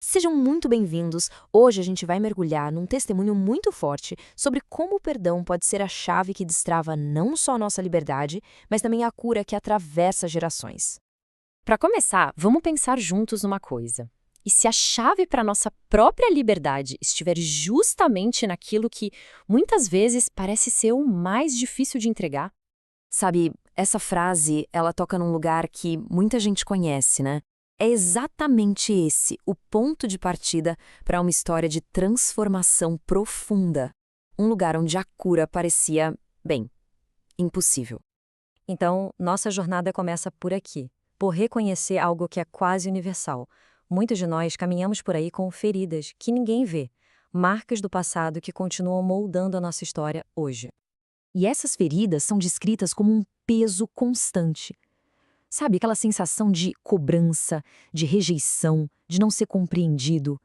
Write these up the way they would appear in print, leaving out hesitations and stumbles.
Sejam muito bem-vindos. Hoje a gente vai mergulhar num testemunho muito forte sobre como o perdão pode ser a chave que destrava não só a nossa liberdade, mas também a cura que atravessa gerações. Para começar, vamos pensar juntos numa coisa. E se a chave para a nossa própria liberdade estiver justamente naquilo que muitas vezes parece ser o mais difícil de entregar? Sabe, essa frase, ela toca num lugar que muita gente conhece, né? É exatamente esse o ponto de partida para uma história de transformação profunda. Um lugar onde a cura parecia, bem, impossível. Então, nossa jornada começa por aqui, por reconhecer algo que é quase universal. Muitos de nós caminhamos por aí com feridas que ninguém vê, marcas do passado que continuam moldando a nossa história hoje. E essas feridas são descritas como um peso constante. Sabe, aquela sensação de cobrança, de rejeição, de não ser compreendido.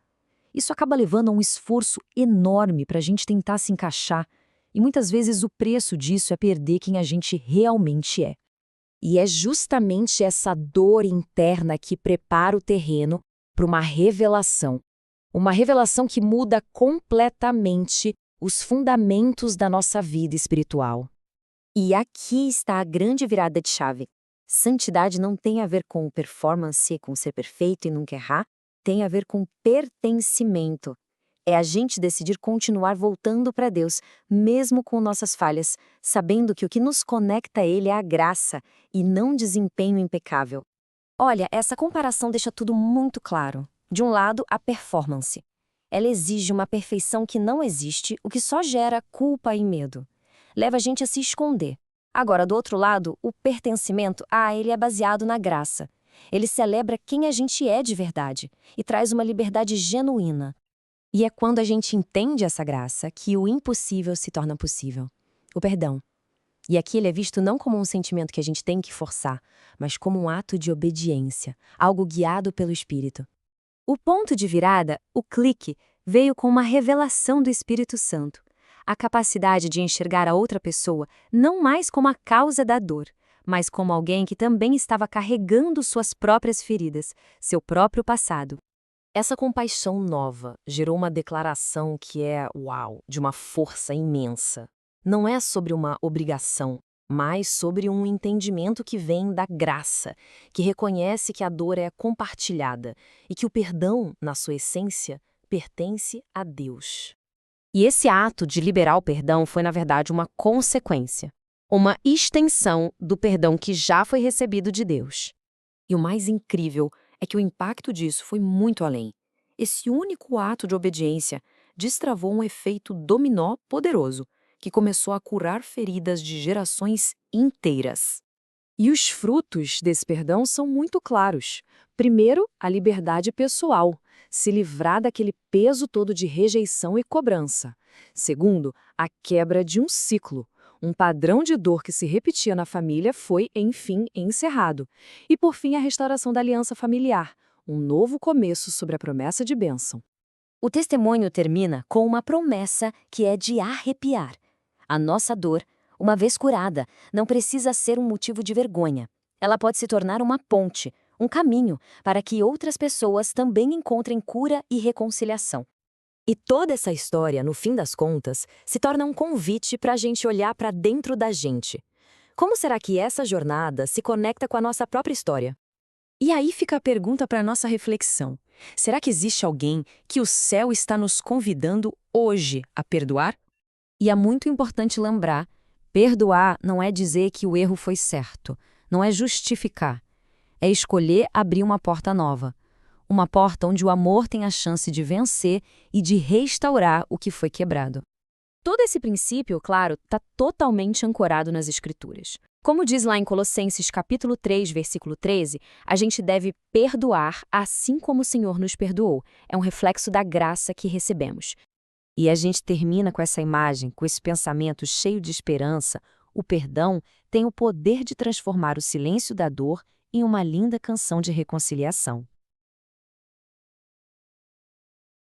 Isso acaba levando a um esforço enorme para a gente tentar se encaixar, e muitas vezes o preço disso é perder quem a gente realmente é. E é justamente essa dor interna que prepara o terreno para uma revelação que muda completamente os fundamentos da nossa vida espiritual. E aqui está a grande virada de chave. Santidade não tem a ver com performance, com ser perfeito e nunca errar, tem a ver com pertencimento. É a gente decidir continuar voltando para Deus, mesmo com nossas falhas, sabendo que o que nos conecta a Ele é a graça e não desempenho impecável. Olha, essa comparação deixa tudo muito claro. De um lado, a performance. Ela exige uma perfeição que não existe, o que só gera culpa e medo. Leva a gente a se esconder. Agora, do outro lado, o pertencimento, ele é baseado na graça. Ele celebra quem a gente é de verdade e traz uma liberdade genuína. E é quando a gente entende essa graça que o impossível se torna possível. O perdão. E aqui ele é visto não como um sentimento que a gente tem que forçar, mas como um ato de obediência, algo guiado pelo Espírito. O ponto de virada, o clique, veio com uma revelação do Espírito Santo. A capacidade de enxergar a outra pessoa não mais como a causa da dor, mas como alguém que também estava carregando suas próprias feridas, seu próprio passado. Essa compaixão nova gerou uma declaração que é, uau, de uma força imensa. Não é sobre uma obrigação, mas sobre um entendimento que vem da graça, que reconhece que a dor é compartilhada e que o perdão, na sua essência, pertence a Deus. E esse ato de liberar o perdão foi, na verdade, uma consequência, uma extensão do perdão que já foi recebido de Deus. E o mais incrível é que o impacto disso foi muito além. Esse único ato de obediência destravou um efeito dominó poderoso, que começou a curar feridas de gerações inteiras. E os frutos desse perdão são muito claros. Primeiro, a liberdade pessoal, se livrar daquele peso todo de rejeição e cobrança. Segundo, a quebra de um ciclo. Um padrão de dor que se repetia na família foi, enfim, encerrado. E, por fim, a restauração da aliança familiar, um novo começo sobre a promessa de bênção. O testemunho termina com uma promessa que é de arrepiar. A nossa dor, uma vez curada, não precisa ser um motivo de vergonha. Ela pode se tornar uma ponte, um caminho para que outras pessoas também encontrem cura e reconciliação. E toda essa história, no fim das contas, se torna um convite para a gente olhar para dentro da gente. Como será que essa jornada se conecta com a nossa própria história? E aí fica a pergunta para a nossa reflexão. Será que existe alguém que o céu está nos convidando hoje a perdoar? E é muito importante lembrar, perdoar não é dizer que o erro foi certo, não é justificar. É escolher abrir uma porta nova. Uma porta onde o amor tem a chance de vencer e de restaurar o que foi quebrado. Todo esse princípio, claro, está totalmente ancorado nas Escrituras. Como diz lá em Colossenses capítulo 3, versículo 13, a gente deve perdoar assim como o Senhor nos perdoou. É um reflexo da graça que recebemos. E a gente termina com essa imagem, com esse pensamento cheio de esperança. O perdão tem o poder de transformar o silêncio da dor em uma linda canção de reconciliação.